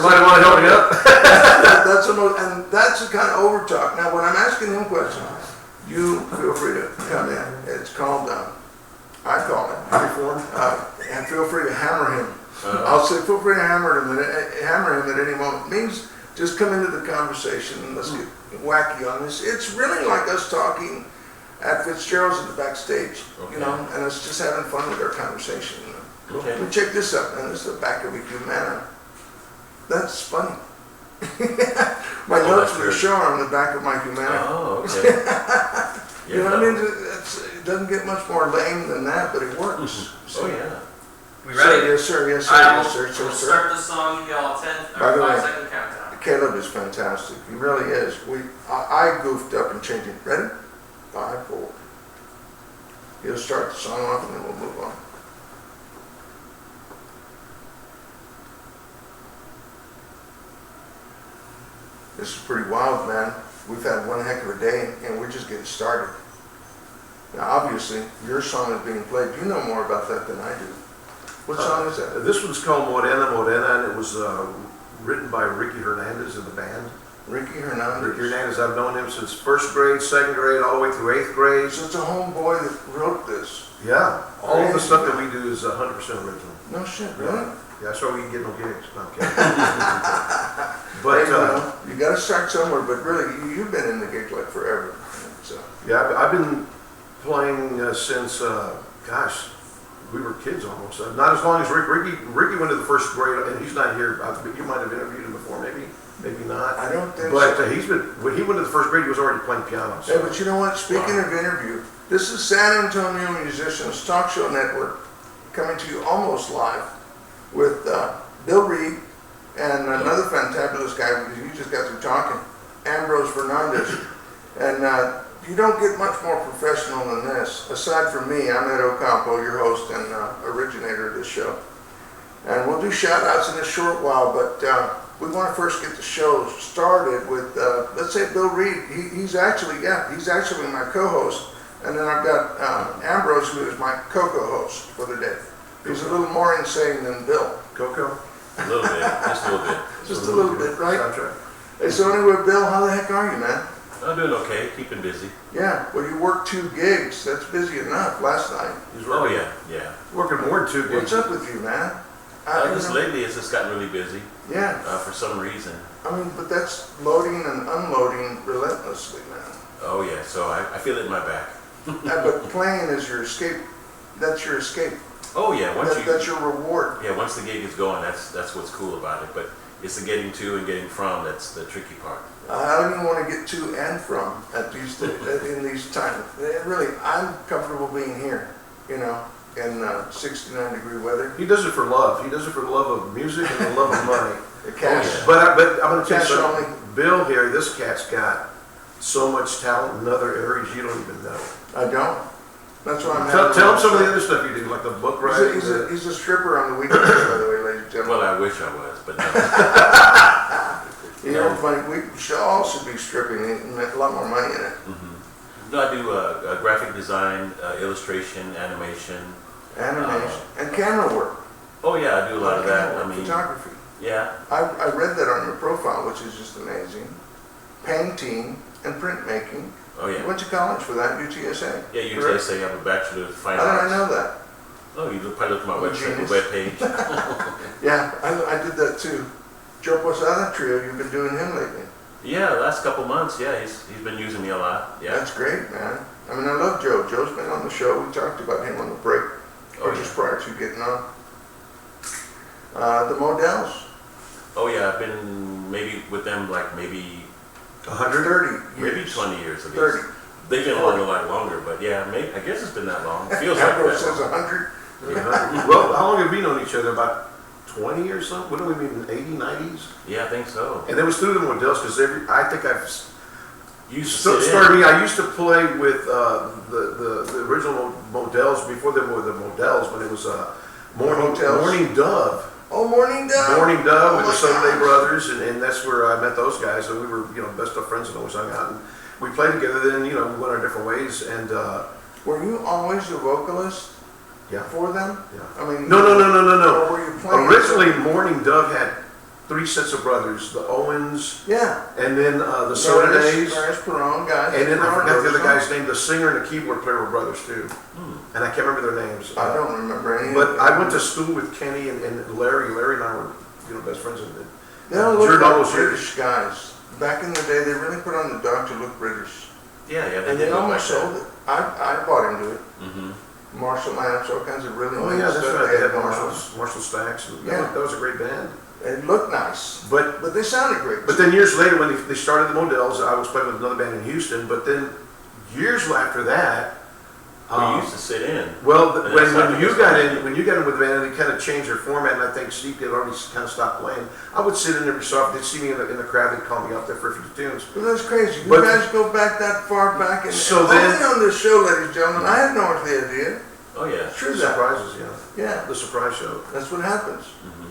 Somebody want to help me up? And that's the kind of overtalk. Now, when I'm asking him questions, you feel free to come in. It's called, I call it, and feel free to hammer him. I'll say, feel free to hammer him at any moment. It means just come into the conversation and let's get wacky on this. It's really like us talking at Fitzgerald's at the backstage, you know, and us just having fun with our conversation. Okay. Well, check this out, man. This is the back of a Humana. That's funny. My notes for the show are on the back of my Humana. Oh, okay. You know what I mean? It doesn't get much more lame than that, but it works. Oh, yeah. We ready? Yes, sir. Yes, sir. Alright, Yes, sir. we'll Yes, sir. start the song. You get all 10 By the or way, 5-second countdown. Caleb is fantastic. He really is. I goofed up and changed it. Ready? 5, 4. He'll start the song off and then we'll move on. This is pretty wild, man. We've had one heck of a day and we're just getting started. Now, obviously, your song is being played. You know more about that than I do. What song is that? This one's called Morena, Morena, and it was written by Ricky Hernandez in the band. Ricky Hernandez. Ricky Hernandez, I've known him since first grade, second grade, all the way through 8th grade. So it's a homeboy that wrote this. Yeah, all of the stuff that we do is 100% original. No shit, really? Yeah, that's why we can get no gigs. No, I'm kidding. But But you got to start somewhere. But really, you've been in the gig like forever. So yeah, I've been playing since, gosh, we were kids almost. Not as long as Ricky. Ricky went to the first grade, and he's not here. You might have interviewed him before, maybe not. I don't think but, so. But when he went to the first grade, he was already playing piano. So. Hey, but you know what? Speaking of interview, this is San Antonio Musicians Talk Show Network coming to you almost live with Bill Reed and another fantabulous guy because you just got through talking, Ambrose Fernandez. And you don't get much more professional than this. Aside from me, I'm Ed Ocampo, your host and originator of this show. And we'll do shout outs in a short while, but we want to first get the show started with, let's say Bill Reed. He's actually my co-host. And then I've got Ambrose, who is my co-host for the day. He's a little more insane than Bill. Coco? A little bit, just a little bit. Just a little bit, right? Soundtrack. Hey, so anyway, Bill, how the heck are you, man? I'm doing okay, keeping busy. Yeah, well, you worked 2 gigs. That's busy enough last night. He's Oh, working, yeah. working more than 2 gigs. What's up with you, man? Just lately, it's just gotten really busy. Yeah. For some reason. I mean, but that's loading and unloading relentlessly, man. Oh, yeah, so I feel it in my back. But playing is your escape. That's your escape. Oh, yeah, That's your reward. Yeah, once the gig is going, that's what's cool about it. But it's the getting to and getting from that's the tricky part. I don't even want to get to and from at these in these times. Really, I'm comfortable being here, you know, in 69-degree weather. He does it for love. He does it for the love of music and the love of money. The cash. Oh, yeah. But I'm going to tell you Cash something. only. Bill here, this cat's got so much talent in other areas you don't even know. I don't. That's why I'm Tell him some of the other stuff you do, like the book writing. He's a stripper on the weekends, by the way, ladies and gentlemen. Well, I wish I was, but no. You know, funny, we all should be stripping and make a lot more money in it. Mm-hmm. No, I do graphic design, illustration, animation. Animation and camera work. Oh, yeah, I do a lot of that. I mean, photography. yeah. I read that on your profile, which is just amazing. Painting and printmaking. Oh, yeah. You went to college for that, UTSA. Yeah, UTSA, I have a Bachelor of Fine How Arts. did I know that? Oh, you probably looked at my Genius. webpage. Yeah, I did that too. Joe Posada Trio, you've been doing him lately. Yeah, the last couple months, yeah, he's been using me a lot. Yeah. That's great, man. I mean, I love Joe. Joe's been on the show. We talked about him on the break, or just prior to getting on. The Models. Oh, yeah, I've been maybe with them like maybe 130 years. maybe 20 years at least. 30. They've been on a lot longer, but yeah, maybe, I guess it's been that long. It feels like Ambrose that says long. 100. Well, how long have we known each other? About 20 or something? What do we mean, 80s, 90s? Yeah, I think so. And it was through the Models, because I think I've Started me. I used to play with the original Models before they were the Models, when it was Morning Dove. Oh, Morning Dove. Morning Dove with Oh the my Sunday gosh. Brothers, and that's where I met those guys, and we were, best of friends and always hung out. And we played together, then, we went our different ways, and Were you always the vocalist yeah. for them? Yeah. I mean, No. Or were you playing? Originally, Morning Dove had three sets of brothers, the Owens, Yeah. and then the Soda Days. Paris Perron guys. And then I Perron forgot the other brothers, guy's name, the singer and the keyboard player were brothers too. And I can't remember their names. I don't remember any. But I went to school with Kenny and Larry. Larry and I were, best friends. They don't look during all like those years. British guys. Back in the day, they really put on the dog to look British. Yeah, And they they did look almost like sold it. I bought into it. that. Mm-hmm. Marshall amps, all kinds of really Oh nice yeah, that's stuff right. They had going on. Marshall Stacks. And Yeah. that was a great band. It looked nice, But but they sounded great. But then years later, when they started the Modells, I was playing with another band in Houston. But then years after that, We used to sit in. well, And when, that's when not you the got best in, when you got in with the band, they kind of changed their format, and I think Steve had already kind of stopped playing. I would sit in every so often. They'd see me in the crowd. They'd call me up there for a few tunes. But that's crazy. You But- guys go back that far back, and, So and then- only on this show, ladies and gentlemen, I had no idea. Oh yeah. True that. Surprises, yeah. Yeah, The surprise show. that's what happens. Mm-hmm.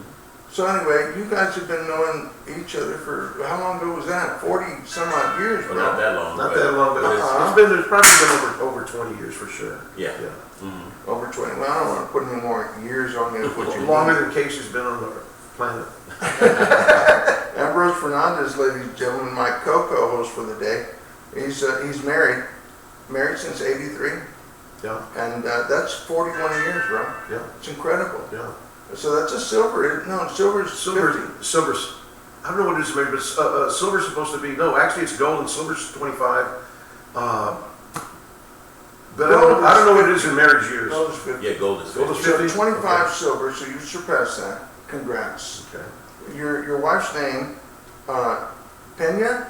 So anyway, you guys have been knowing each other for, how long ago was that? 40 some odd years, Well, bro. not that long. Not but- that long, but it's probably been over 20 years for sure. Yeah. Yeah. Mm-hmm. Over 20. Well, I don't want to put any more years on you. What you Longer mean. than Casey's been on the planet. Ambrose Fernandez, ladies and gentlemen, my co-host for the day. He's married since '83, Yeah, and that's 41 years, bro. yeah, It's incredible. yeah. So that's a silver. No, silver's 50. Silver's, I don't know what it is, maybe, but silver's supposed to be, no, actually it's gold and silver's 25. But I don't know what it is in marriage years. Gold is 50. Yeah, gold is Gold is 50. So 25 Okay. silver, so you surpassed that. Congrats. Okay. Your wife's name, Pena?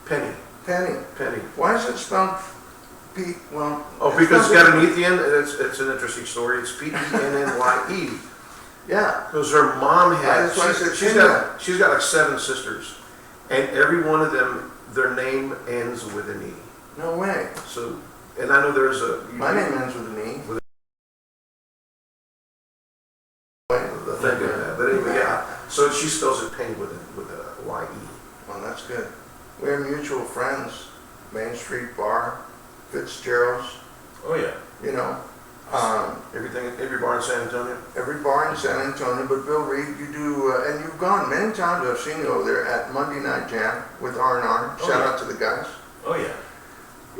Penny, Penny. Penny. Why is it spelled P? Well. Oh, because it's got an E at the end, it's an interesting story, it's Pennye. Yeah. Because her mom had, That's why I said she's got like 7 sisters, and every one of them, their name ends with an E. No way. So, and I know there's a. My name ends with an E. The thing of that, but anyway, yeah. So she spells it Penny with a Y-E. Well, that's good. We have mutual friends. Main Street Bar, Fitzgerald's, Oh yeah. you know, Every bar in San Antonio. every bar in San Antonio. But Bill Reed, you do, and you've gone many times. I've seen you over there at Monday Night Jam with R&R. Oh, Shout yeah. out to the guys. Oh yeah.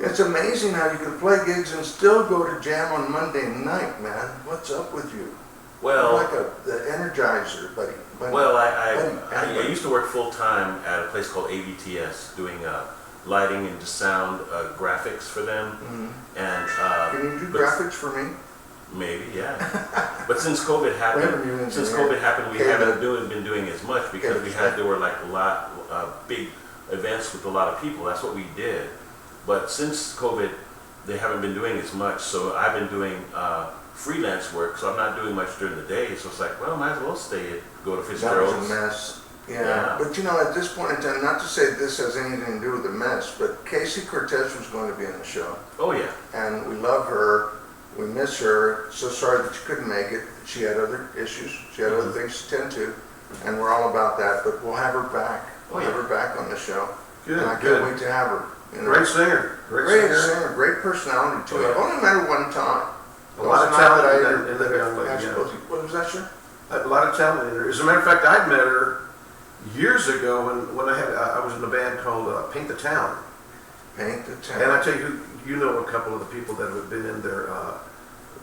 It's amazing how you can play gigs and still go to jam on Monday night, man. What's up with you? Well. You're like the Energizer, buddy. Well, I used to work full time at a place called AVTS doing lighting and sound graphics for them. Mhm. And Can you do but graphics for me? maybe, yeah. But since COVID We haven't happened, even since engineered. COVID happened, we Okay, haven't been doing as much because Okay. there were like a lot big events with a lot of people. That's what we did. But since COVID, they haven't been doing as much. So I've been doing freelance work. So I'm not doing much during the day. So it's like, well, might as well go to That was Fitzgerald's. a mess. Yeah. Yeah. But you know, at this point in time, not to say this has anything to do with the mess, but Casey Cortez was going to be on the show. Oh yeah. And we love her. We miss her. So sorry that she couldn't make it. She had other issues. She had other things to tend to. And we're all about that. But we'll have her back. We'll have her back on the show. Good, And I can't good. wait to have her. You know. Great singer. Great singer, great personality too. Oh, yeah. I've only met her one time. A lot of It was not talent that I in that- ever- in that young lady, I yeah. suppose- What was that, sir? A lot of talent in her. As a matter of fact, I'd met her years ago when I was in a band called Paint the Town. Paint the And town. I tell you, you know a couple of the people that have been in there.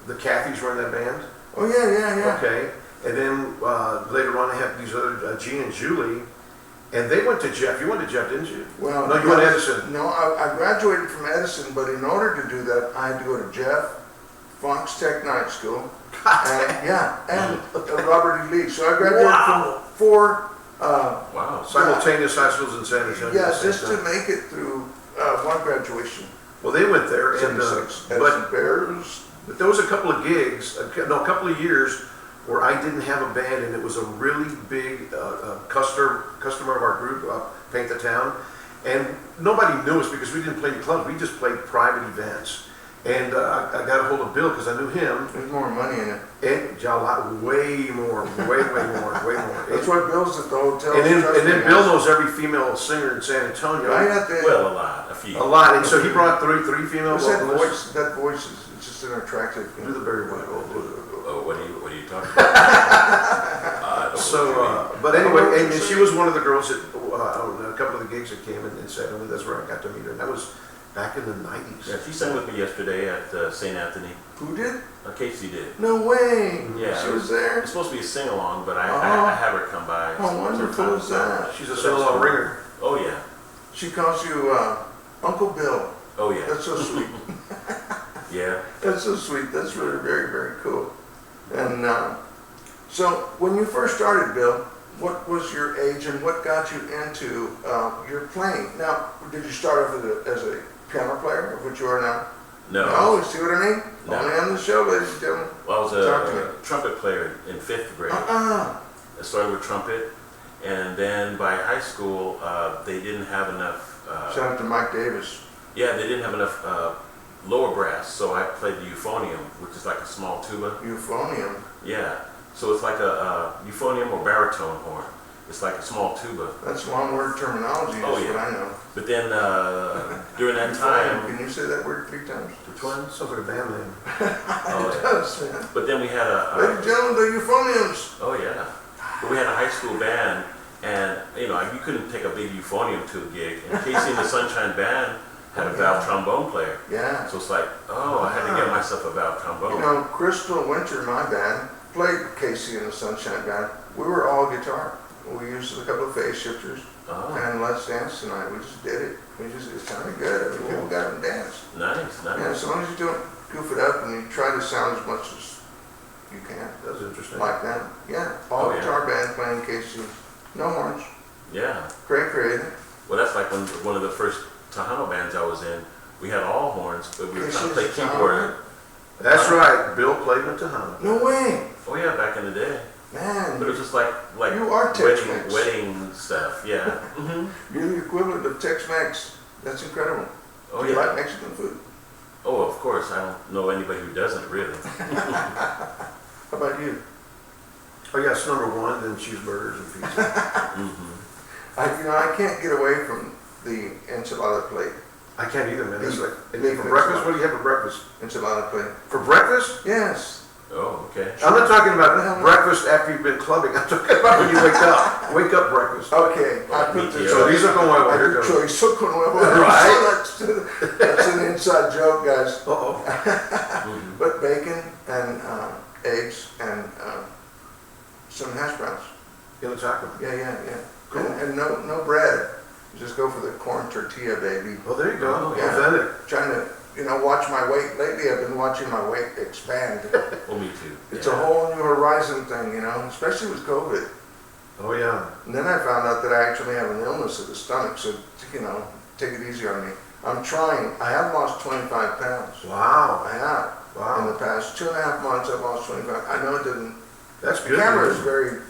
The Cathys were in that band. Oh yeah. Okay. And then later on, I had these other Gene and Julie, and they went to Jeff. You went to Jeff, didn't you? Well, No, you went to Edison. No, I graduated from Edison, but in order to do that, I had to go to Jeff Funk's Tech Night School. And Robert E. Lee. So I graduated Wow. from 4. Wow. Simultaneous high schools in San Antonio. Yeah, at the same just to time. make it through one graduation. Well, they went there, and 76. but Edison Bears. But there was a couple of gigs, a couple of years where I didn't have a band, and it was a really big customer of our group, Paint the Town, and nobody knew us because we didn't play in clubs. We just played private events. And I got a hold of Bill because I knew him, There's more money in it. and a lot, way more. That's why Bill's at the hotel. And then Trust me, Bill guys. knows every female singer in San Antonio. I got the. Well, a few. A lot, and so he brought three female What's that vocalists. voice? That voice is just an attractive. Do the Barry White. Oh, what are you talking about? But anyway, and she was one of the girls that, on a couple of the gigs that came and said, I mean, that's where I got to meet her. And that was back in the 90s. Yeah, she sang with me yesterday at St. Anthony. Who did? Casey did. No way. Yeah, She was there? It's supposed to be a sing-along, but I Oh. have her come by. How wonderful is that? She's a sing-along ringer. Oh, yeah. She calls you Uncle Bill. Oh, yeah. That's so sweet. Yeah. That's so sweet. That's really very, very cool. And so when you first started, Bill, what was your age and what got you into your playing? Now, did you start off as a piano player, of which you are now? No. No, see what I mean? No. Only on the show, ladies and gentlemen. Well, I was Talk to me. a trumpet player in 5th grade. Uh-uh. I started with trumpet, and then by high school, they didn't have enough. Shout out to Mike Davis. Yeah, they didn't have enough lower brass, so I played the euphonium, which is like a small tuba. Euphonium. Yeah, so it's like a euphonium or baritone horn. It's like a small tuba. That's long word terminology, Oh, is yeah. what I know. But then during that time, Can you say that word 3 times? which one? Sounds like a band name. Oh, It yeah. does, man. But then we had Ladies and gentlemen, the euphoniums. oh yeah, but we had a high school band, and you know you couldn't take a big euphonium to a gig. And Casey and the Sunshine Band had a valve trombone player, Yeah. so it's like, oh, I had to get myself a valve trombone. You know, Crystal Winter, my band, played Casey and the Sunshine Band. We were all guitar. We used a couple of phase shifters. Oh, And Let's Dance Tonight. We just did it. It sounded good. I mean, people got up and danced. nice, Yeah, nice. as long as you don't goof it up and you try to sound as much as you can. That's interesting. Like them. Yeah. All Oh, yeah. guitar band playing Casey. No horns. Yeah. Great creative. Well, that's like one of the first Tejano bands I was in. We had all horns, but we were trying to play Casey's a keyboard. That's right. Bill played with Tejano. No way. Oh yeah, back in the day. Man, But it was just like You are Tex-Mex. wedding stuff. Yeah. you're the equivalent of Tex-Mex. That's incredible. Oh Do you yeah. like Mexican food? Oh, of course. I don't know anybody who doesn't really. How about you? Oh, yes, number 1, then cheeseburgers and pizza. I can't get away from the enchilada plate. I can't either, man. That's like, and Beef for breakfast, enchiladas. what do you have for breakfast? Enchilada plate. For breakfast? Yes. Oh, okay. I'm not talking What the about hell? breakfast after you've been clubbing. I'm talking about when you wake up. Wake up breakfast. Okay, I put the So these are going well. Here goes. chorizo con huevo. Right. That's an inside joke, guys. Uh-oh. But bacon and eggs and some hash browns. In the taco. Yeah. Cool. And no bread. You just go for the corn tortilla, baby. Oh, there you go. Oh, yeah. Authentic. Trying to, watch my weight. Lately, I've been watching my weight expand. Well, me too. It's a whole new horizon thing, especially with COVID. Oh, yeah. And then I found out that I actually have an illness of the stomach, so, take it easy on me. I'm trying. I have lost 25 pounds. Wow. I have. In Wow. the past 2.5 months, I've lost 25. I know it didn't. That's The good. camera is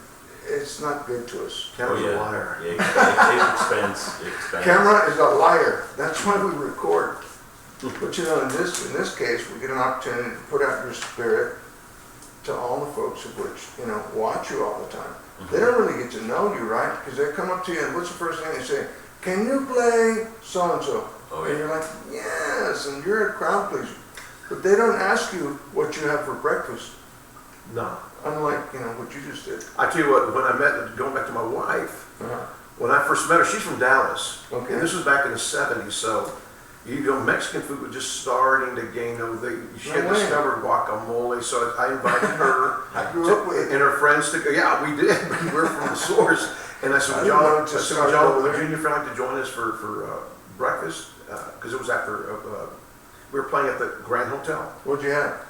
it's not good to us. Camera's Oh, a yeah. liar. Yeah, it expands. It expands. Camera is a liar. That's why we record. But in this case, we get an opportunity to put out your spirit to all the folks of which, watch you all the time. They don't really get to know you, right? Because they come up to you and what's the first thing they say? Can you play so-and-so? Oh, And yeah. you're like, yes, and you're a crowd pleaser. But they don't ask you what you have for breakfast, No. unlike, what you just did. I tell you what, when I met, going back to my wife, when I first met her, she's from Dallas. Okay. And this was back in the 70s, so, Mexican food was just starting to gain, she had No way. discovered guacamole, so I invited her I grew up with and her friends to go. Yeah, we did. We were from the source. And I I said, didn't John, know to start over would there. you and your friend like to join us for breakfast? Because it was after, we were playing at the Grand Hotel. What'd you have?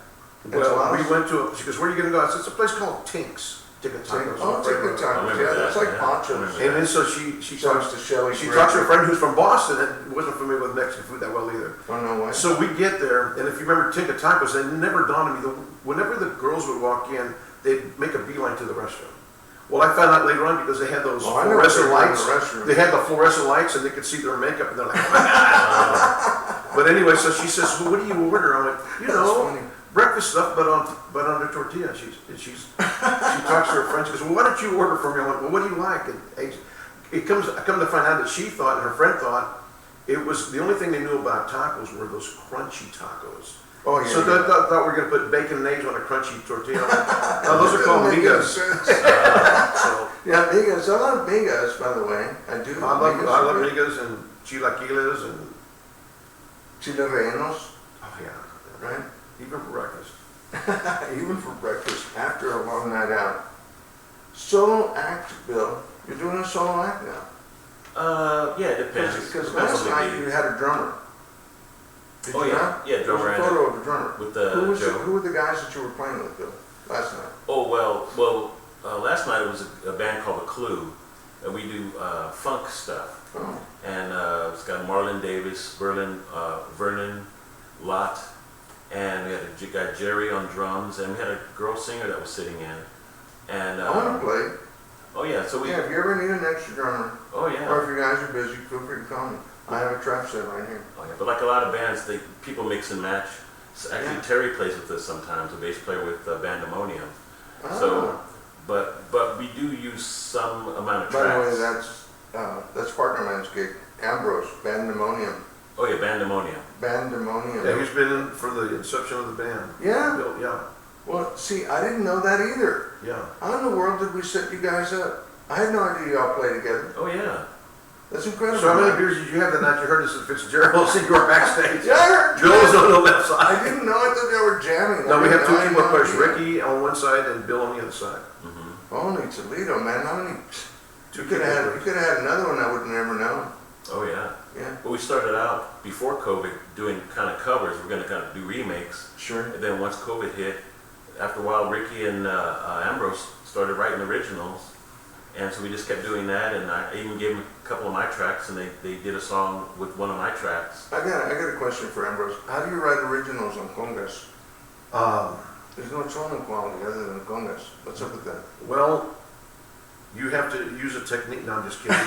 Well, we Enchiladas? went to, she goes, where are you going to go? I said, it's a place called Tink's. Tacos. Oh, take your time. remember Yeah, that, that's like yeah. ponchos. And then so she Talks talks to Shelley. she talks to a friend who's from Boston and wasn't familiar with Mexican food that well either. Oh, no way. So we get there, and if you remember Tinka Tacos, it never dawned on me, whenever the girls would walk in, they'd make a beeline to the restroom. Well, I found out later on because they had those Oh, I know what they fluorescent do in lights. the restroom. They had the fluorescent lights, and they could see their makeup, and they're like, "Ah." But anyway, so she says, well, what do you order? I'm like, That's funny. breakfast stuff, but on the tortilla. She talks to her friend. She goes, well, why don't you order for me? I'm like, well, what do you like? And I come to find out that she thought, and her friend thought, it was the only thing they knew about tacos were those crunchy tacos. Oh, yeah. So yeah. thought we were gonna put bacon and eggs on a crunchy tortilla. No, those are called Doesn't make any migas. sense. So Yeah, migas. I love migas, by the way. I do. I love are good. migas and chilaquiles and, Chile rellenos, oh yeah, right? even for breakfast. Even for breakfast after a long night out. Solo act, Bill. You're doing a solo act now. Yeah, it depends. Because Depends last on the night gig. you had a drummer. Did Oh you yeah, not? yeah, drummer There's a and photo of the drummer. with Joe. Who were the guys that you were playing with, Bill, last night? Oh well, last night it was a band called The Clue, and we do funk stuff. Oh, And it's got Marlon Davis, Vernon Lott, and we had a guy Jerry on drums, and we had a girl singer that was sitting in. And I want to play. oh yeah, so we Yeah, if you ever need an extra drummer, oh yeah. or if you guys are busy, feel free to call me. I have a trap set right here. Oh, yeah. But like a lot of bands, people mix and match. So actually, Yeah. Terry plays with us sometimes, a bass player with Bandemonium. Ah. So, but we do use some amount of By the way, tracks. that's partner man's gig. Ambrose, Bandemonium. Oh yeah, Bandemonium. Bandemonium. Yeah, he's been in for the inception of the band. Yeah? Bill, yeah, Well, see, I didn't know that either. yeah. How in the world did we set you guys up? I had no idea y'all play together. Oh yeah. That's incredible. So how many beers did you have that night you heard us at Fitzgerald's and you were backstage? Yeah, I heard Bill was on the left I side. didn't know. I thought they were jamming. No, we have two I had keyboard no players, idea. Ricky on one side and Bill on the other side. Holy Toledo, man! How many? Two You could have keyboard had another one I would never know. Oh yeah. Yeah, But we started out before COVID doing kind of covers. We're gonna kind of do remakes. sure. And then once COVID hit, after a while, Ricky and Ambrose started writing originals. And so we just kept doing that, and I even gave them a couple of my tracks, and they did a song with one of my tracks. I got a question for Ambrose. How do you write originals on congas? There's no tone quality other than congas. What's up with that? Well, you have to use a technique. No, I'm just kidding.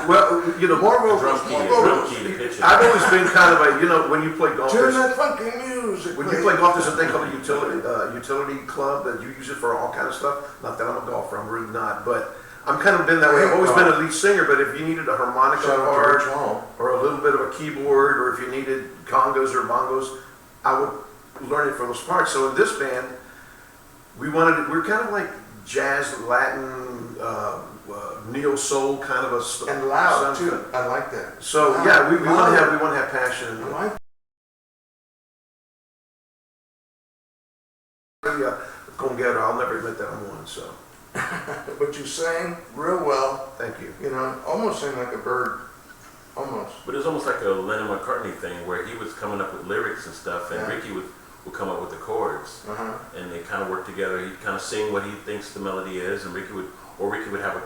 Well, you know, More A vocals, drum key, more a drum vocals. key to pitch it. I've always been kind of a, you know, when you play golf, Turn there's- that funky music. when you play golf, there's a thing called a utility club that you use it for all kind of stuff. Not that I'm a golfer, I'm really not, but I'm kind of been that way. I've always been a lead singer, but if you needed a harmonica Shout out to part Rich Hall. or a little bit of a keyboard, or if you needed congas or bongos, I would learn it from those parts. So in this band, we were kind of like jazz, Latin, neo soul kind of a And loud sound. too. I like that. So Loud. yeah, we want Loud. to have passion. I like Conguero, I'll never admit that I'm one. So but you sang real well. thank you. You know, almost sang like a bird. Almost. But it was almost like a Lennon McCartney thing, where he was coming up with lyrics and stuff, and Yeah. Ricky would come up with the chords. Uh-huh. And they kind of work together. He'd kind of sing what he thinks the melody is, and Ricky would have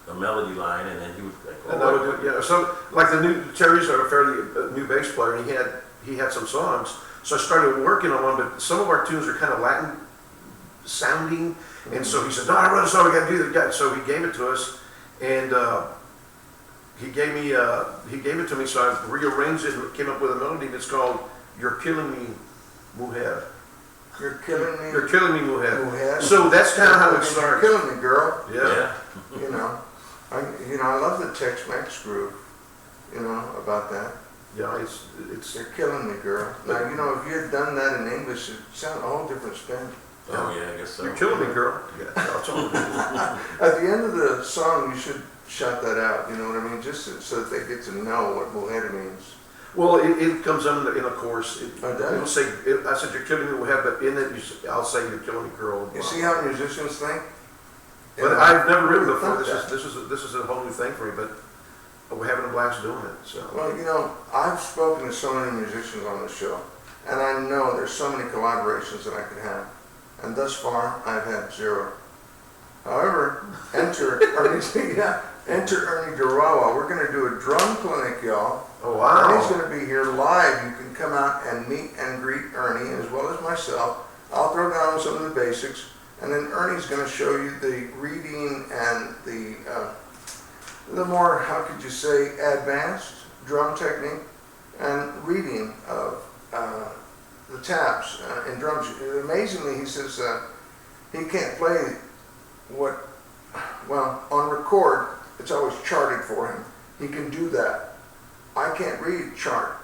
a melody line, and then he would like, And I would do, yeah. So like Terry's a fairly new bass player, and he had some songs. So I started working on one, but some of our tunes are kind of Latin sounding, and so he said, "No, I wrote a song. We got to do that." So he gave it to us, and he gave it to me. So I rearranged it and came up with a melody. And it's called "You're Killing Me, Mujer." You're killing me. You're killing me, mujer. Mujer. So that's kind of how it You're started. killing me, girl. Yeah. You know, I love the Tex-Mex groove. You know about that. Yeah. It's You're killing me, girl. Now, you know, if you had done that in English, it'd sound a whole different spin. Oh yeah, I guess so. You're killing me, girl. Yeah. That's all. At the end of the song, you should shout that out. You know what I mean? Just so that they get to know what mujer means. Well, it comes in a chorus. Oh, does it? It'll say, I said, "You're killing me, mujer," but in it, I'll say, "You're killing me, girl." You see how musicians think? But You know, I've never written who before. would This think is a whole new thing for me. But we're having a blast doing it. So that? Well, you know, I've spoken to so many musicians on this show, and I know there's so many collaborations that I could have. And thus far, I've had 0. However, enter Ernie Durawa. We're going to do a drum clinic, y'all. oh Ernie's wow, going to be here live. You can come out and meet and greet Ernie as well as myself. I'll throw down on some of the basics, and then Ernie's going to show you the reading and the more, how could you say, advanced drum technique and reading of the tabs in drums. Amazingly, he says he can't play on record, it's always charted for him. He can do that. I can't read chart.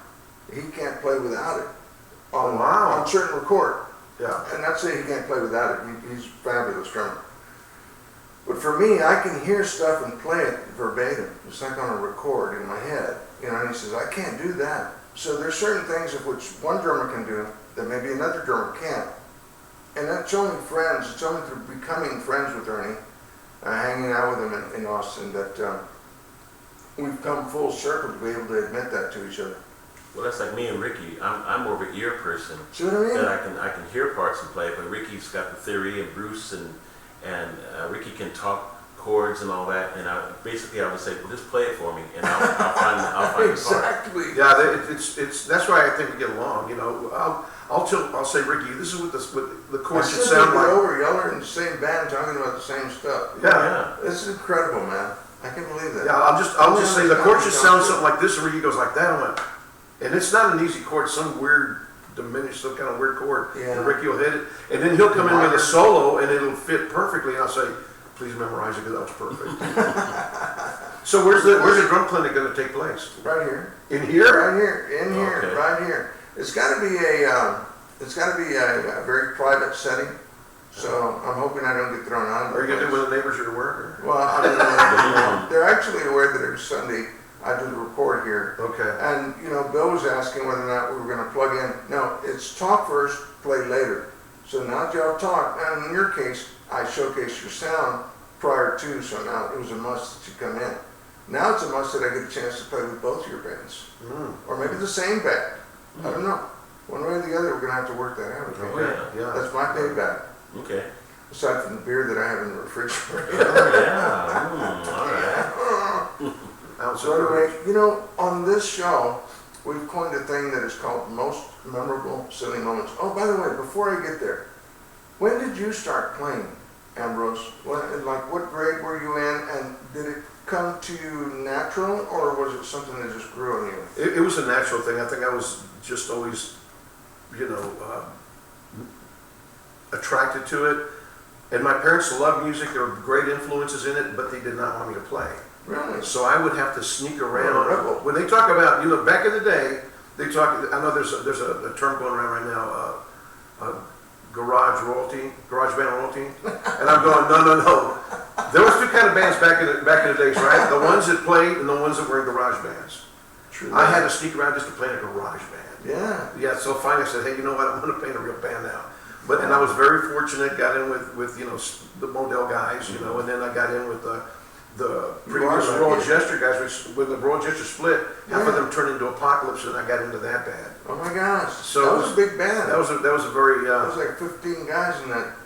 He can't play without it. on, Wow. on certain record. Yeah. And not saying he can't play without it, he's a fabulous drummer. But for me, I can hear stuff and play it verbatim. It's like on a record in my head. You know, and he says, I can't do that. So there's certain things of which one drummer can do that maybe another drummer can't. And that's only friends, it's only through becoming friends with Ernie, hanging out with him in Austin, that we've come full circle to be able to admit that to each other. Well, that's like me and Ricky. I'm more of an ear person. See what I mean? And I can hear parts and play, but Ricky's got the theory, and Bruce and Ricky can talk chords and all that. And I would say, well, just play it for me, and I'll find the part. Exactly. Yeah, it's that's why I think we get along. You know, I'll say, Ricky, this is what the chord should sound like. Over, y'all are in the same band talking about the same stuff. Yeah. This is incredible, man. I can't believe that. Yeah, I'll just say the chord should sound something like this, and Ricky goes like that. I went, and it's not an easy chord, some weird diminished, some kind of weird chord. Yeah. And Ricky will hit it, and then he'll come in with a solo, and it'll fit perfectly. And I'll say, please memorize it because that was perfect. So where's the drum clinic going to take place? Right here. In here? Right here. In here. Okay. Right here. It's got to be a very private setting. So I'm hoping I don't get thrown out of the Are you going to do it place. when the neighbors are at work? Or? Well, I don't know. They're actually aware that every Sunday I do the report here. Okay. And, you know, Bill was asking whether or not we were going to plug in. No, it's talk first, play later. So now that y'all talk, and in your case, I showcase your sound prior to, so now it was a must that you come in. Now it's a must that I get a chance to play with both your bands. Or maybe the same band. I don't know. One way or the other, we're going to have to work that out. Okay. Yeah. That's my payback. Okay. Aside from the beer that I have in the refrigerator. Oh, yeah. All right. So anyway, you know, on this show, we've coined a thing that is called Most Memorable Silly Moments. Oh, by the way, before I get there, when did you start playing, Ambrose? What grade were you in, and did it come to you natural, or was it something that just grew on you? It was a natural thing. I think I was just always, you know, attracted to it. And my parents loved music. There were great influences in it, but they did not want me to play. Really? So I would have to sneak around. You're a rebel. When they talk about, you know, back in the day, they talk, I know there's a term going around right now, garage band royalty. And I'm going, no. There was two kind of bands back in the days, right? The ones that played and the ones that were in garage bands. True. I had to sneak around just to play in a garage band. Yeah. Yeah, so finally I said, hey, you know what, I'm going to play in a real band now. And I was very fortunate, got in with you know, the Model guys, you know, and then I got in with the previous Royal Jester guys, which when the Royal Jester split, half of them turned into Apocalypse, and I got into that band. Oh my gosh. So that was a big band. That was a very. There was like 15 guys in that.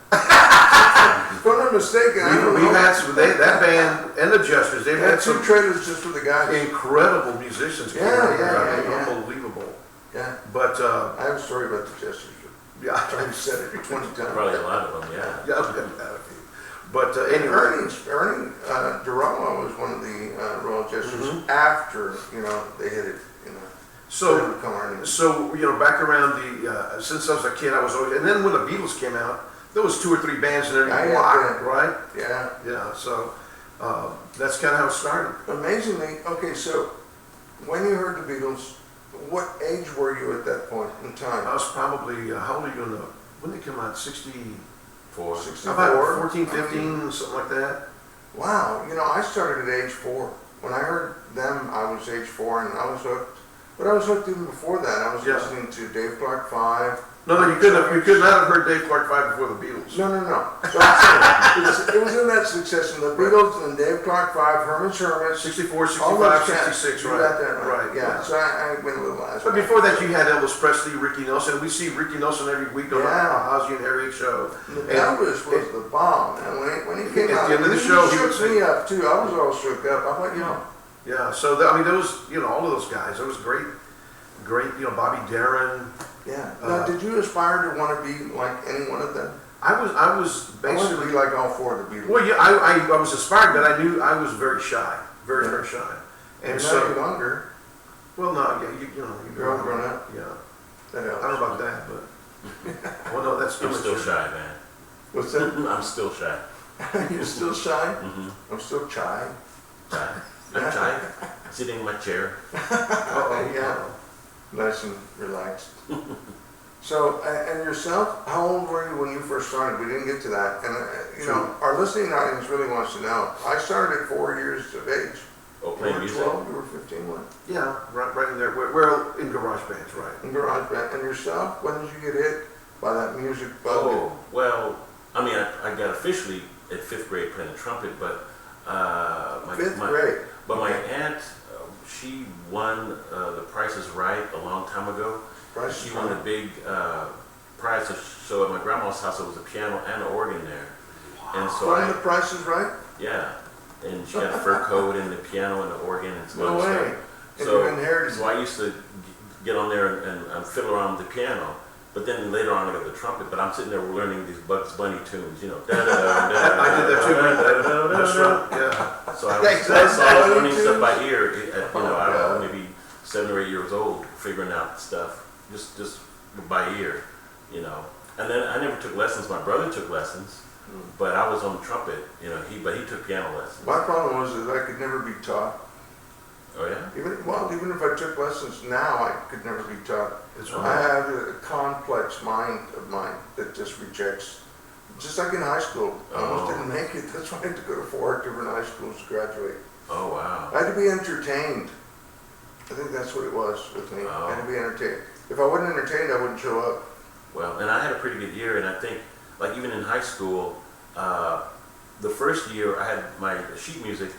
If I'm not mistaken, We've had some, that band and the Jesters. They've had two some trailers just for the guys. incredible musicians. Yeah. Unbelievable. Yeah. But I have a story about the Jesters. yeah, I've said it 20 times. Probably a lot of them, yeah. yeah, I've had a few. But anyway, Ernie Duramo was one of the Royal Jesters after, you know, they hit it, you know. so become Ernie. So, you know, back around the, since I was a kid, I was always, and then when the Beatles came out, there was 2 or 3 bands in every block, right? Yeah. Yeah, so that's kind of how it started. Amazingly, okay, so when you heard the Beatles, what age were you at that point in time? I was probably, how old are you in the, when did they come out, 64? 64? About 14, 15, something like that. Wow, you know, I started at age 4. When I heard them, I was age 4 and I was hooked. But I was hooked even before that. I was listening to Dave Clark 5. No, you could not have heard Dave Clark 5 before the Beatles. No. So I'm saying, it was in that succession. The Beatles and Dave Clark 5, Herman's Hermits. 64, all those 65, cats. 66, You right. got that right. Right, Yeah, so I went a little last. But before that, you had Elvis Presley, Ricky Nelson. We see Ricky Nelson every week on Ozzy and Harriet show. Elvis was the bomb, man. When he came at out, the end of the show, he shook me up too. I was all shook up. I thought, you know. Yeah, so I mean, there was, you know, all of those guys. There was great, you know, Bobby Darin. Yeah. Now, did you aspire to want to be like any one of them? I was I wanted to basically be like all 4 of the Beatles. Well, yeah, I was inspired, but I knew I was very shy, very shy. And You're so, not longer. well, no, yeah, you know, You're all grown up. Yeah, That I helps. don't know about that, but well, no, that's I'm still shy, man. What's that? I'm still shy. You're still shy? Mm-hmm. I'm still shy. Shy. I'm shy. Sitting in my chair. Uh-oh, Yeah. Nice and relaxed. So, and yourself, how old were you when you first started? We didn't get to that. And, you know, our listening audience really wants to know. I started at 4 years of age. Oh, You playing were music? 12, you were 15, what? Yeah, right in there. We're in garage bands, right? In garage band. And yourself, when did you get hit by that music bug? Oh, well, I mean, I got officially at 5th grade playing the trumpet, but Fifth grade. But my aunt, she won the Price is Right a long time ago. Price She is won a Right. big prize. So at my grandma's house, there was a piano and an organ there. And so From the Price is Right? yeah, and she had a fur coat and the piano and the organ and some No other way. stuff. And So, you inherited so I used to get on there and fiddle around with the piano. But then later on I got the trumpet, but I'm sitting there learning these Bugs Bunny tunes, you know. I did that too, man. That's right, yeah. So I Thanks, was Bugs learning Bunny stuff by tunes. ear at, you know, I don't know, Yeah. maybe 7 or 8 years old, figuring out stuff just by ear, you know. And then I never took lessons. My brother took lessons, but I was on trumpet, you know. He took piano lessons. My problem was that I could never be taught. Oh yeah. Even if I took lessons now, I could never be taught. It's I right. have a complex mind of mine that just rejects. Just like in high school, I almost didn't make it. That's why I had to go to 4 different high schools to graduate. Oh wow. I had to be entertained. I think that's what it was with me. I had to be entertained. If I wasn't entertained, I wouldn't show up. Well, and I had a pretty good year, and I think, like even in high school, the first year I had my sheet music,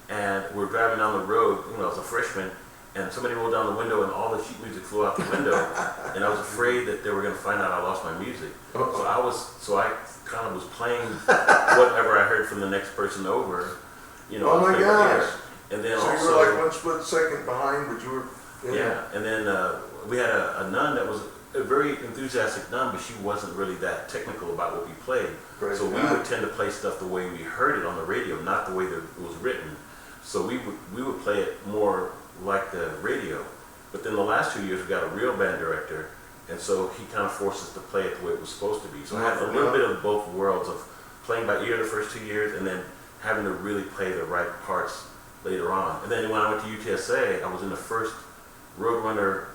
and we're driving down the road. You know, I was a freshman, and somebody rolled down the window, and all the sheet music flew out the window, and I was afraid that they were going to find out I lost my music. So I kind of was playing whatever I heard from the next person over. You know. Oh my gosh! And then So also, you were like 1 split second behind, but you were. yeah, and then we had a nun that was a very enthusiastic nun, but she wasn't really that technical about what we played. Praise So we God. would tend to play stuff the way we heard it on the radio, not the way that it was written. So we would play it more like the radio. But then the last 2 years we got a real band director, and so he kind of forced us to play it the way it was supposed to be. So I had a little bit of both worlds of playing by ear the first 2 years, and then having to really play the right parts later on. And then when I went to UTSA, I was in the first Roadrunner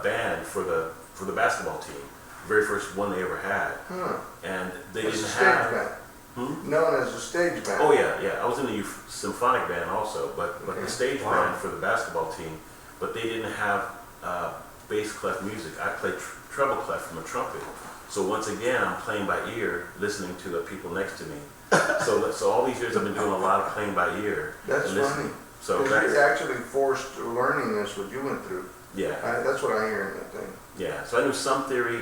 band for the basketball team, the very first one they ever had. Huh. And they It's a didn't stage have. band. Known as a stage band. Oh yeah. I was in the youth symphonic band also, but Okay. the stage Wow. band for the basketball team. But they didn't have bass clef music. I played treble clef from a trumpet. So once again, I'm playing by ear, listening to the people next to me. So all these years I've been doing a lot of playing by ear. That's and listening. funny. So Because that's you're actually forced learning this, what you went through. yeah. That's what I hear in that thing. Yeah, so I knew some theory,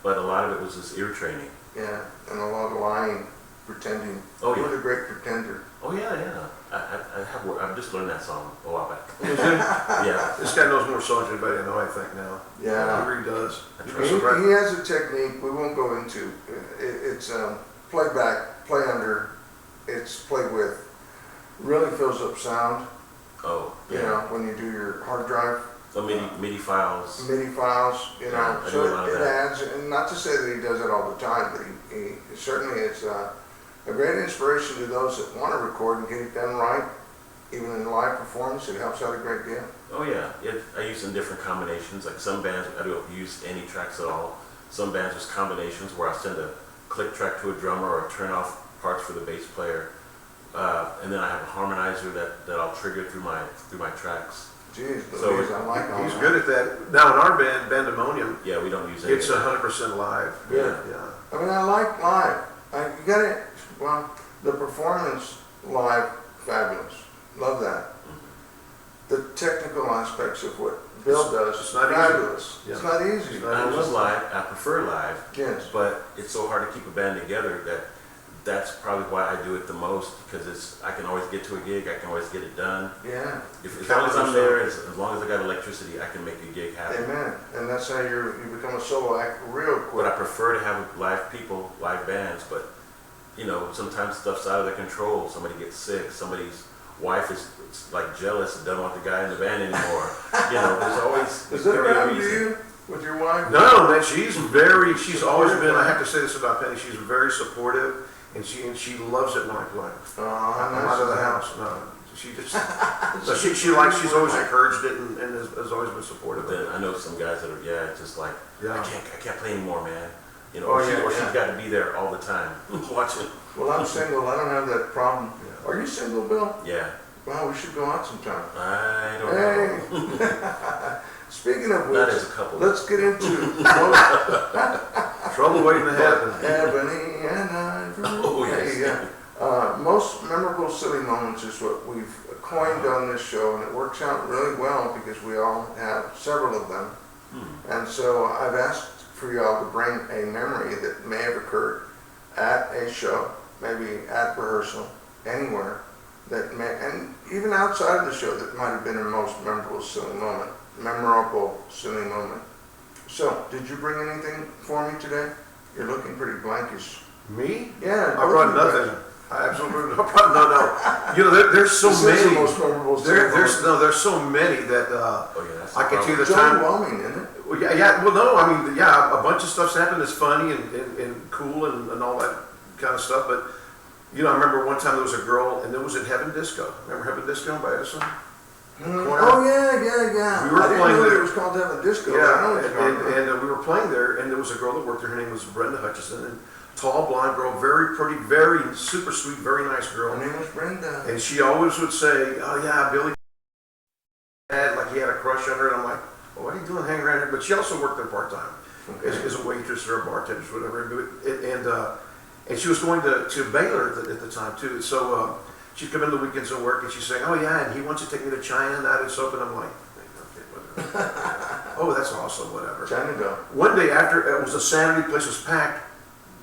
but a lot of it was just ear training. Yeah, and a lot of lying, pretending. Oh, You yeah. were the great pretender. Oh yeah. I've just learned that song a while back. Is it? Yeah, This guy knows more songs than anybody I know, I think, now. Yeah. He really does. I He, try. he has a technique we won't go into. It's playback, play under, it's played with. Really fills up sound. Oh, You yeah. know, when you do your hard drive, So MIDI files. MIDI files, you know, Yeah, I so do a lot of it that. adds, and not to say that he does it all the time, but he certainly is a great inspiration to those that want to record and get it done right. Even in live performance, it helps out a great deal. Oh yeah, I use in different combinations. Like some bands, I don't use any tracks at all. Some bands use combinations where I send a click track to a drummer or turn off parts for the bass player, and then I have a harmonizer that I'll trigger through my tracks. Jeez, So Louise, I like all He's that. good at that. Now in our band, Bandemonium, Yeah, we don't use any. it's of that. 100% live. Good. Yeah. I mean, I like live. You got it. Well, the performance live, fabulous. Love that. The technical aspects of what Bill does, It's not easy. fabulous. Yeah. It's not easy. It's not I love live. I prefer live, Yes. but it's so hard to keep a band together that's probably why I do it the most, because I can always get to a gig. I can always get it done. Yeah. As long as I'm there, as long as I got electricity, I can make a gig happen. Amen. And that's how you become a solo act real But quick. I prefer to have live people, live bands, but you know, sometimes stuff's out of their control. Somebody gets sick, somebody's wife is like jealous and doesn't want the guy in the band anymore. You know, there's always Does that could be a happen to reason. you with your wife? No, man, she's always been, I have to say this about Penny, she's very supportive, and she loves it when I play. Oh, how I'm nice out of is the that? house. No, she just, so she's always encouraged it and has always been supportive But of it. then I know some guys that are, it's just like, Yeah. I can't play anymore, man. You know, Oh, or yeah, she's yeah. got to be there all the time, watching. Well, I'm single, I don't have that problem. Yeah. Are you single, Bill? Yeah, Wow, we should go out sometime. I don't know. Hey! Speaking of Not which, as a couple. let's get into Trouble waiting to happen. Ebony and Ivory. Oh, yes. Yeah. Most memorable silly moments is what we've coined on this show, and it works out really well because we all have several of them. And so I've asked for y'all to bring a memory that may have occurred at a show, maybe at rehearsal, anywhere, that may, and even outside of the show, that might have been a most memorable silly moment. So, did you bring anything for me today? You're looking pretty blankish. Me? Yeah. I brought nothing. I absolutely no. You know, there's so This many. is the most memorable silly moment. There's so many that Oh, yeah, that's I can see the It's time. overwhelming, isn't it? Well, yeah. Well, no, I mean, yeah, a bunch of stuff's happened that's funny and cool and all that kind of stuff. But you know, I remember one time there was a girl, and it was at Heaven Disco. Remember Heaven Disco by Edison? Corner. Oh yeah. We were I didn't playing know there. it was called Heaven Disco. I know Yeah, what you're talking about. and we were playing there, and there was a girl that worked there. Her name was Brenda Hutchison, and tall, blonde girl, very pretty, very super sweet, very nice girl. Her name was Brenda. And she always would say, "Oh yeah, Billy," had like he had a crush on her, and I'm like, "Well, what are you doing hanging around here?" But she also worked there part time as a waitress or a bartender, whatever. And she was going to Baylor at the time too. So she'd come in the weekends and work, and she'd say, "Oh yeah, and he wants to take me to China, that and soap," and I'm like, "Okay, whatever." Oh, that's awesome, whatever. China Dough. One day after it was a Saturday, place was packed.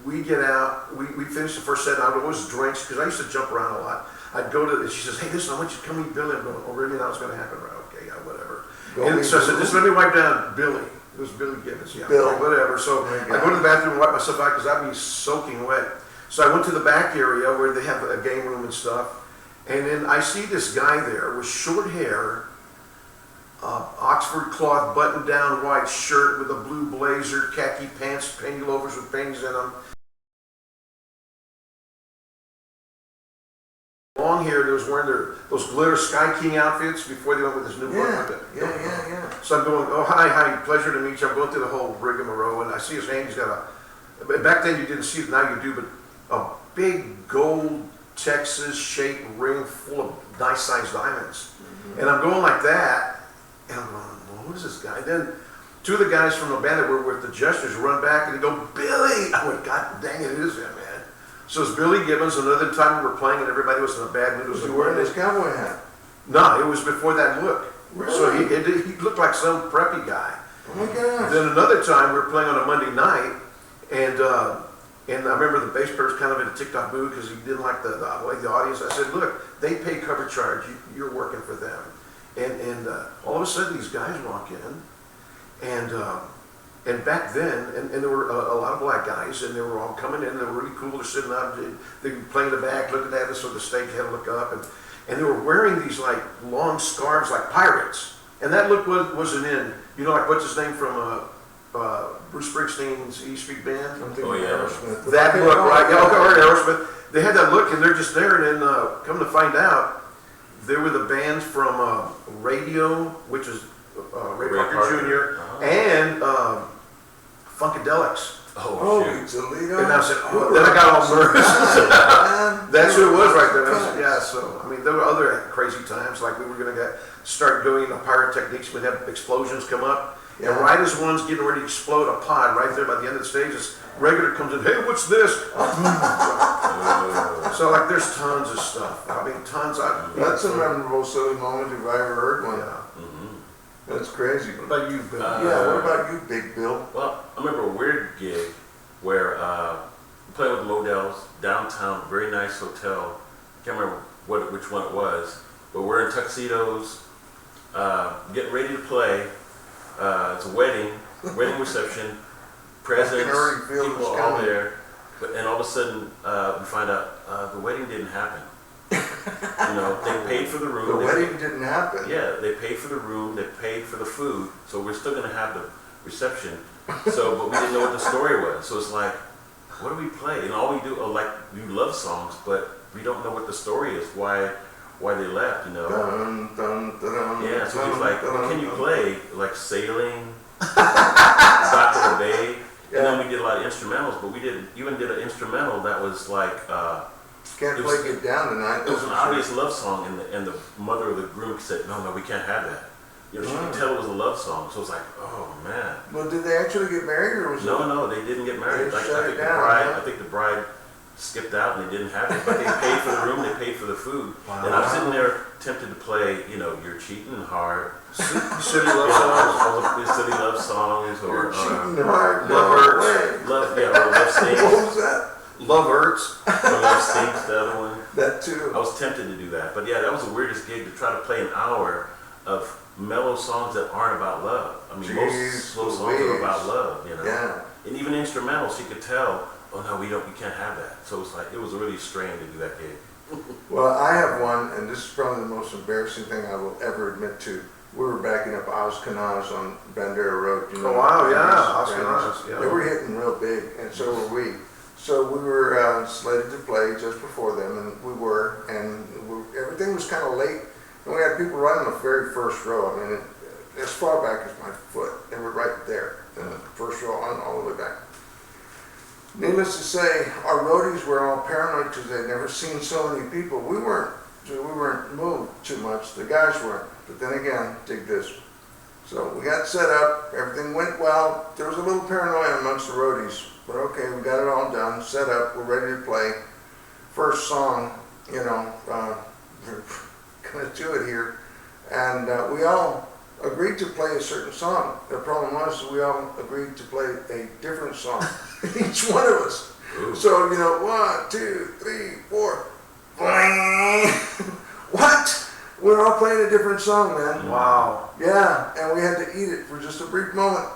We get out, we finished the first set. I would always drinks because I used to jump around a lot. I'd go to, and she says, "Hey, listen, I want you to come meet Billy." I'm going, "Oh, really? That was going to happen, right? Okay, yeah, whatever." And so I said, "Just let me wipe down Billy." It was Billy Gibbons, yeah, Bill. whatever. So I go to the bathroom and wipe myself out because I'd be soaking wet. So I went to the back area where they have a game room and stuff, and then I see this guy there with short hair, Oxford cloth button-down white shirt with a blue blazer, khaki pants, penny loafers with pennies in them. Long hair, they was wearing those glitter Sky King outfits before they went with this new look. Yeah. So I'm going, "Oh, hi, pleasure to meet you." I'm going through the whole rigmarole, and I see his hand. He's got back then you didn't see it, now you do, but a big gold Texas-shaped ring full of nice-sized diamonds. And I'm going like that, and I'm going, "Well, what is this guy?" Then two of the guys from the band that were with the Jesters run back, and they go, "Billy!" I went, "God dang it is him, man." So it's Billy Gibbons. Another time we were playing, and everybody was in a bad mood. Was he wearing his cowboy hat? No, it was before that look. Really? So he looked like some preppy guy. Oh my gosh. Then another time we were playing on a Monday night, and I remember the bass player was kind of in a ticked off mood because he didn't like the way the audience. I said, "Look, they pay cover charge. You're working for them." And all of a sudden these guys walk in, and back then, and there were a lot of black guys, and they were all coming in. They were really cool. They're sitting up, they were playing in the back, looking at us, so the stage had to look up, and they were wearing these like long scarves like pirates. And that look wasn't in, you know, like what's his name from Bruce Springsteen's E Street Band? I'm thinking Oh, yeah. Aerosmith. That look, right? Yeah, okay, or Aerosmith. They had that look, and they're just there, and then come to find out, they were the bands from Radio, which is Ray Parker Jr., and Funkadelics. Oh, shoot. it's Alito. And I said, oh, then I got all nervous. Man, That's who it was right there. Tons. Yeah, so, I mean, there were other crazy times, like we were going to start doing pyrotechnics. We'd have explosions come up. Yeah. And right as one's getting ready to explode a pod, right there by the end of the stage, this regular comes in, "Hey, what's this?" So, like, there's tons of stuff. I mean, tons. That's a memorable silly moment if I ever heard one. Yeah. That's crazy. What about you, Bill? Yeah, what about you, Big Bill? Well, I remember a weird gig where we played with the Modells downtown, very nice hotel. I can't remember which one it was, but we're in tuxedos, getting ready to play. It's a wedding reception, presents, I can already feel people this are all coming. there, and all of a sudden we find out the wedding didn't happen. You know, they paid for the room. The they wedding paid- didn't happen. Yeah, they paid for the room, they paid for the food, so we're still gonna have the reception. So, but we didn't know what the story was. So it's like, what do we play? And all we do are like, we love songs, but we don't know what the story is. Why why they left, you know. Dun, dun, dun, Yeah, so dun, he's like, dun, what can you dun. play? Like sailing, Dock of the Bay. And then we did a lot of instrumentals, but we even did an instrumental that was like, Can't it play was- Get Down tonight. it was an that's for sure. obvious love song, and the mother of the groom said, no, we can't have that. You know, she could tell it was a love song, so it was like, oh man. Well, did they actually get married or was it? No, they didn't get married. They Like, shut I it think down, I huh? think the bride skipped out and they didn't have it, but they paid for the room, they paid for the food. Wow. And I'm sitting there tempted to play, you know, You're Cheating Hard, City Love Songs. all the silly love songs, or You're cheating hard. Love No Hurts. way. or Love Stinks, What was that? Love Hurts. or Love Stinks, the other one. That too. I was tempted to do that, but yeah, that was the weirdest gig, to try to play an hour of mellow songs that aren't about love. I mean, Jeez most slow songs are Louise. about love, you know. Yeah. And even instrumentals, you could tell, oh no, we can't have that. So it's like, it was really strange to do that gig. Well, I have one, and this is probably the most embarrassing thing I will ever admit to. We were backing up Oz Canaz on Bandera Road. You know, Oh, wow, yeah, Oz Oz Canaz, yeah. They were hitting real big, and so were we. So we were slated to play just before them, and we were, and everything was kind of late, and we had people right on the very first row. I mean, as far back as my foot, they were right there, in the first row, on all the way back. Needless to say, our roadies were all paranoid because they'd never seen so many people. We weren't moved too much. The guys weren't. But then again, dig this. So we got set up. Everything went well. There was a little paranoia amongst the roadies. But okay, we got it all done, set up. We're ready to play. First song, you know, we're gonna do it here. And we all agreed to play a certain song. The problem was we all agreed to play a different song, each one of us. Ooh. So, you know, 1, 2, 3, 4. What? We're all playing a different song, man. Wow. Yeah, and we had to eat it for just a brief moment.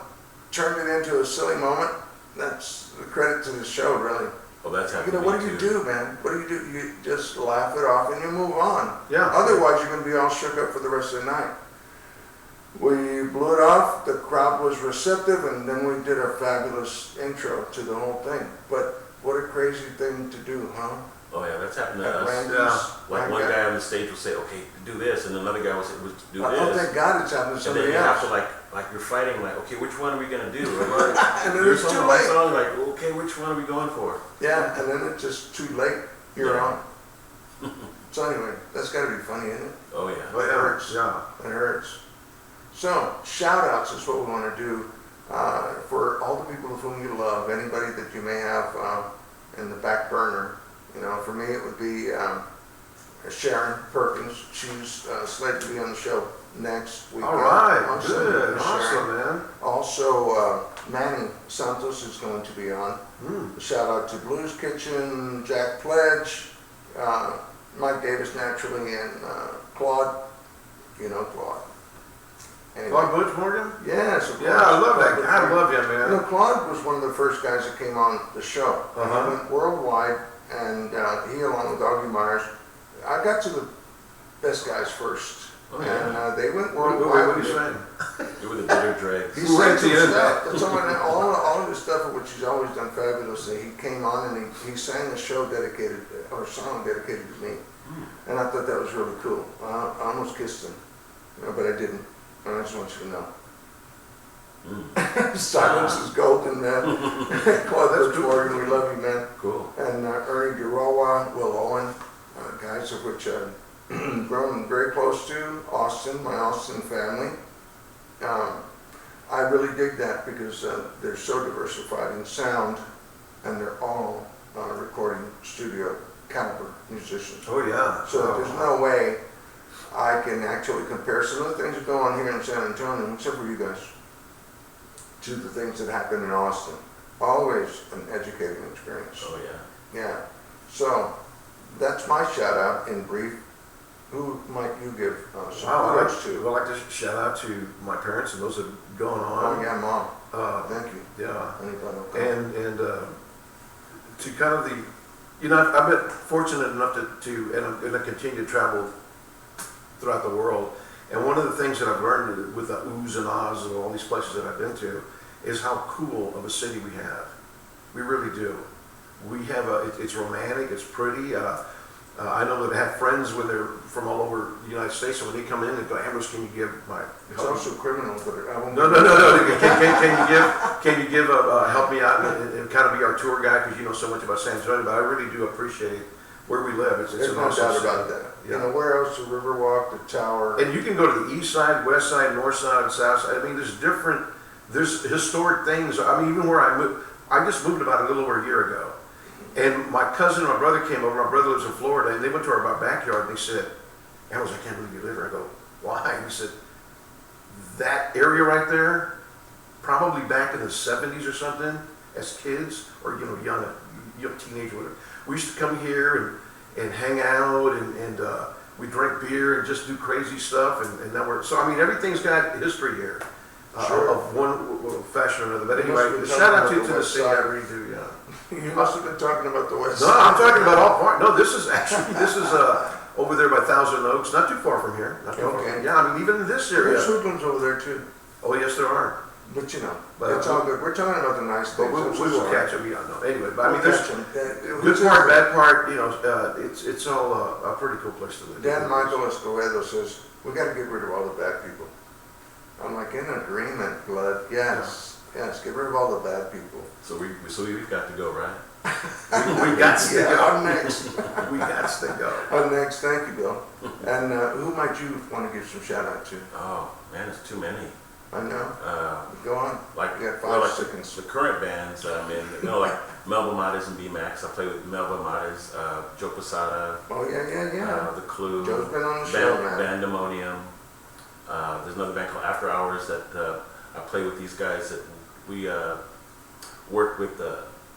Turned it into a silly moment. That's the credit to the show, really. Oh, that's You happened know, to what me do you too. do, man? What do? You just laugh it off and you move on. Yeah. Otherwise, you're going to be all shook up for the rest of the night. We blew it off, the crowd was receptive, and then we did a fabulous intro to the whole thing. But what a crazy thing to do, huh? Oh yeah, that's happened to At us. Randy's. Like My one God. guy on the stage will say, okay, do this, and another guy will say, do Oh, this. thank God it's happened to And then somebody you have else. to like you're fighting, like, okay, which one are we gonna do? And then You're it's too singing my late. song, like, okay, which one are we going for? Yeah, and then it's just too late. You're Yeah. on. So anyway, that's got to be funny, isn't it? Oh yeah. Oh, yeah. hurts. Yeah. It hurts. So, shout outs is what we want to do for all the people of whom you love, anybody that you may have in the back burner. You know, for me it would be Sharon Perkins. She's slated to be on the show next week. All right. on Good. Sunday. Awesome, Sharon. man. Also, Manny Santos is going to be on. Hmm. Shout out to Blues Kitchen, Jack Pledge, Mike Davis naturally, and Claude. You know Claude. Anyway. Claude Butch Morgan? Yes, of course. Yeah, I love that Claude guy. I Butch. love him, You know, man. Claude was one of the first guys that came on the show. Uh-huh. He went worldwide, and he, along with Augie Myers, I got to the best guys first. Oh, yeah. And they went What worldwide. are you with it. saying? You were the bitter dregs. He Right sang some to you. stuff. That's all of his stuff, which he's always done fabulously. He came on and he sang a show dedicated, or a song dedicated to me. And I thought that was really cool. I almost kissed him, but I didn't. I just want you to know. Silence is golden, man. Claude Butch Morgan, we love you, man. Cool. And Ernie Durawa, Will Owen, guys of which I've grown very close to. Austin, my Austin family. I really dig that because they're so diversified in sound, and they're all recording studio caliber musicians. Oh, yeah. So there's no way I can actually compare some of the things that go on here in San Antonio, except for you guys, to the things that happen in Austin. Always an educating experience. Oh yeah. Yeah. So that's my shout out in brief. Who might you give some Wow, I'd kudos to? like to shout out to my parents and those that have gone on. Oh yeah, Mom. Uh, Thank you. yeah. Anybody else? And to kind of the, you know, I've been fortunate enough to and I'm going to continue to travel throughout the world. And one of the things that I've learned with the oohs and ahs of all these places that I've been to is how cool of a city we have. We really do. We have it's romantic, it's pretty. I know that I have friends when they're from all over the United States, and when they come in, they go, Ambrose, can you give my... It's also criminal, but I won't. No. Can you give help me out and kind of be our tour guide, because you know so much about San Antonio, but I really do appreciate where we live. It's There's an no awesome doubt city. about that. Yeah. You know, where else? The Riverwalk, the Tower. And you can go to the east side, west side, north side, south side. I mean, there's historic things. I mean, even where I moved, I just moved about a little over a year ago. And my cousin and my brother came over. My brother lives in Florida, and they went to our backyard, and they said, Ambrose, I can't believe you live here. I go, why? And he said, that area right there, probably back in the 70s or something, as kids, or, you know, young teenager, whatever, we used to come here and hang out, and we drink beer and just do crazy stuff, and now so, I mean, everything's got history here. Sure. Of one fashion or another. But You must have anyway, been shout out talking to about the the west city, I side. really do, yeah. You must have been talking about the West No, Side. I'm talking about all part. No, this is over there by Thousand Oaks, not too far from here. Not too far Okay. from, yeah, I mean, even in this area. There's hoodlums over there too. Oh, yes, there are. But you know, But- it's all good. We're talking about the nice But things. we I'm so will sorry. catch them, yeah, no. Anyway, but I We'll mean, there's catch 'em. good part, bad part, you know, it's all a pretty cool place to live. Dan Michael Escobedo says, we gotta get rid of all the bad people. I'm like, in agreement, blood. Yes, get rid of all the bad people. So we've got to go, right? We got to Yeah, go. I'm next. We got to go. I'm next. Thank you, Bill. And who might you want to give some shout out to? Oh man, it's too many. I know. Uh, Go on. like You got well, 5 like seconds. the current bands that I'm in, you know, like Melba Mates and B-Max. I play with Melba Mates, Joe Posada, Oh yeah. The Clue, Joe's been on the show, man. Bandemonium. There's another band called After Hours that I play with these guys that we work with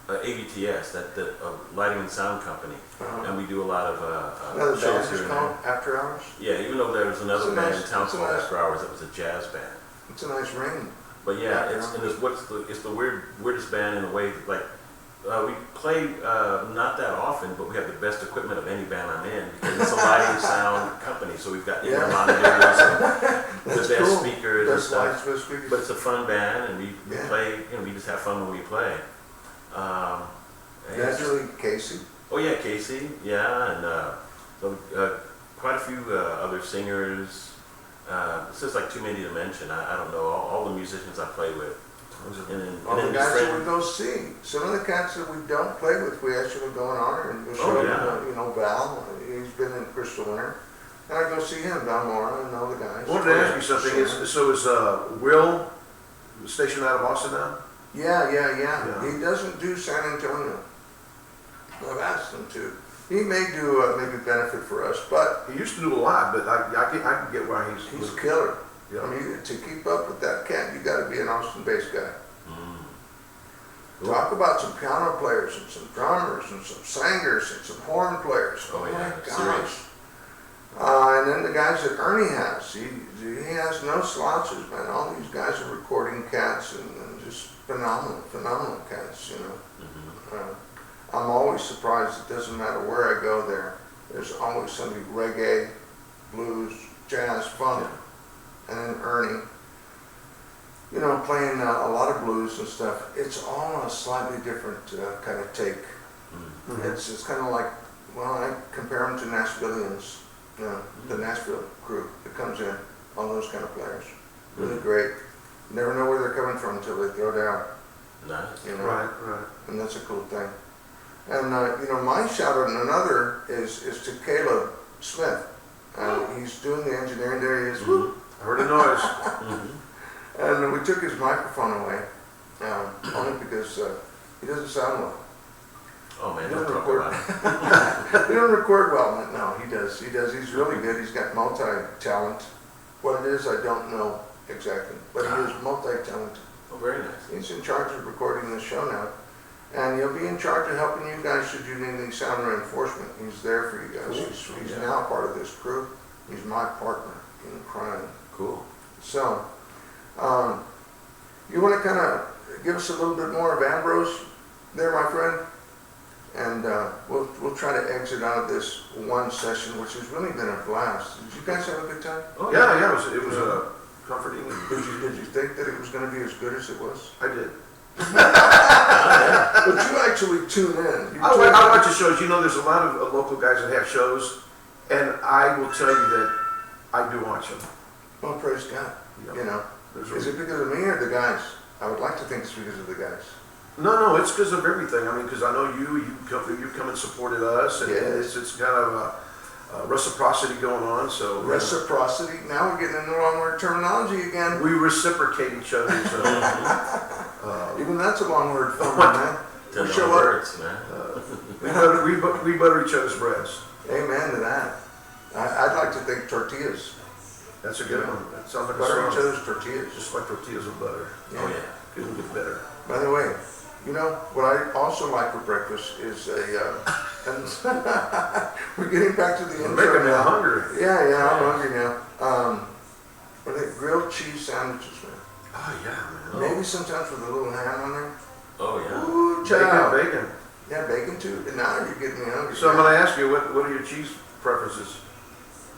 AVTS, that lighting and sound company, and we do a lot of Another shows band here is and called there. After Hours. Yeah, even though there was another It's a band nice- in town it's a called nice- After Hours that was a jazz band. It's a nice ring. But yeah, After it's Hours. it's the weirdest band in a way. Like we play not that often, but we have the best equipment of any band I'm in because it's a lighting and sound company. So we've got Yeah. monitors and the That's best cool. speakers and Best stuff. lights, best speakers. But it's a fun band, and we Yeah. play. You know, we just have fun when we play. And it's just- Naturally, Casey. oh yeah, Casey. Yeah, and quite a few other singers. It's just like too many to mention. I don't know all the musicians I play with. All the just guys that friends- we go see. Some of the cats that we don't play with, we actually go and honor and go Oh, show yeah. them. You know, Val, he's been in Crystal Winter. And I go see him, Val Mora, and all the guys. I wanted to ask you something. Is Will stationed out of Austin now? Yeah. Yeah. He doesn't do San Antonio. I've asked him to. He may do maybe benefit for us, but He used to do a lot, but I can get why he's killer. Yeah. I mean, to keep up with that cat, you got to be an Austin-based guy. Cool. Talk about some piano players and some drummers and some singers and some horn players. Oh, yeah, my serious. gosh! And then the guys that Ernie has, he has no slouches, man. All these guys are recording cats and just phenomenal cats, you know. I'm always surprised. It doesn't matter where I go there. There's always somebody reggae, blues, jazz, funk, and then Ernie. You know, playing a lot of blues and stuff. It's all a slightly different kind of take. It's kind of like, well, I compare them to Nashvillians, you know, the Nashville crew that comes in, all those kind of players. Really great. Never know where they're coming from until they throw down, Nice. you know. Right. And that's a cool thing. And you know, my shout out and another is to Caleb Smith. He's doing the engineering there. He is, whoop. I heard a noise. And we took his microphone away, only because he doesn't sound well. Oh man, He don't doesn't talk record. about it. He doesn't record well. No, he does. He's really good. He's got multi-talent. What it is, I don't know exactly, but he is multi-talented. Oh, very nice. He's in charge of recording the show now. And he'll be in charge of helping you guys should you need any sound reinforcement. He's there for you guys. He's now part of this crew. He's my partner in crime. Cool. So, you want to kind of give us a little bit more of Ambrose there, my friend? And we'll try to exit out of this one session, which has really been a blast. Did you guys have a good time? Oh Yeah, it was comforting. Did you think that it was going to be as good as it was? I did. But you actually tune in. I watch the shows. You know, there's a lot of local guys that have shows, and I will tell you that I do watch them. Well, praise God. Yep. You know, There's is it because of me or the guys? I would like to think it's because of the guys. No, it's because of everything. I mean, because I know you come and supported us, and Yes. it's kind of a reciprocity going on. So Reciprocity. Now we're getting into long word terminology again. we reciprocate each other. So, Even that's a long word for me, man. Ten We show dollar up. words, man. we butter each other's breads. Amen to that. I'd like to think tortillas. That's a good one. That sounds like Butter a each song. other's tortillas. Just like tortillas with butter. Oh, yeah. Couldn't get better. By the way, you know, what I also like for breakfast is and we're getting back to the You're intro making me now. hungry. Yeah, I'm hungry now. What are they, grilled cheese sandwiches, man. Oh yeah, man. Maybe sometimes with a little ham on there. Oh, yeah. Ooh, child. Bacon. Yeah, bacon too. And now you're getting me hungry. So I'm going to ask you, what are your cheese preferences?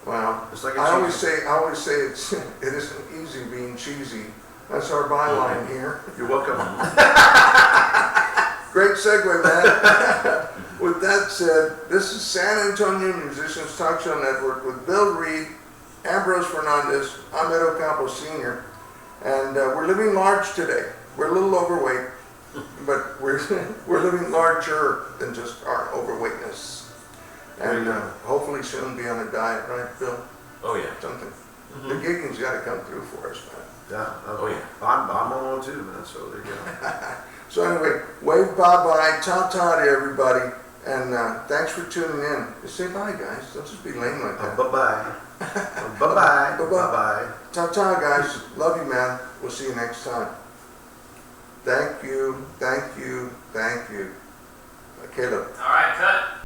Wow. It's like a I always cheese. say it's it isn't easy being cheesy. That's our byline here. You're welcome. Great segue, man. With that said, this is San Antonio Musicians Talk Show Network with Bill Reed, Ambrose Fernandez, Ahmed Ocampo Sr., and we're living large today. We're a little overweight, but we're living larger than just our overweightness. And hopefully soon be on a diet, right, Bill? Oh, yeah. Something. The gigging's got to come through for us, man. Yeah. Oh, yeah. I'm on one too, man. So there you go. So anyway, wave bye-bye, ta-ta to everybody, and thanks for tuning in. Just say bye, guys. Don't just be lame like that. Bye-bye. Bye-bye. Bye-bye. Bye-bye. Ta-ta, guys. Love you, man. We'll see you next time. Thank you, thank you, thank you. Caleb. All right, cut.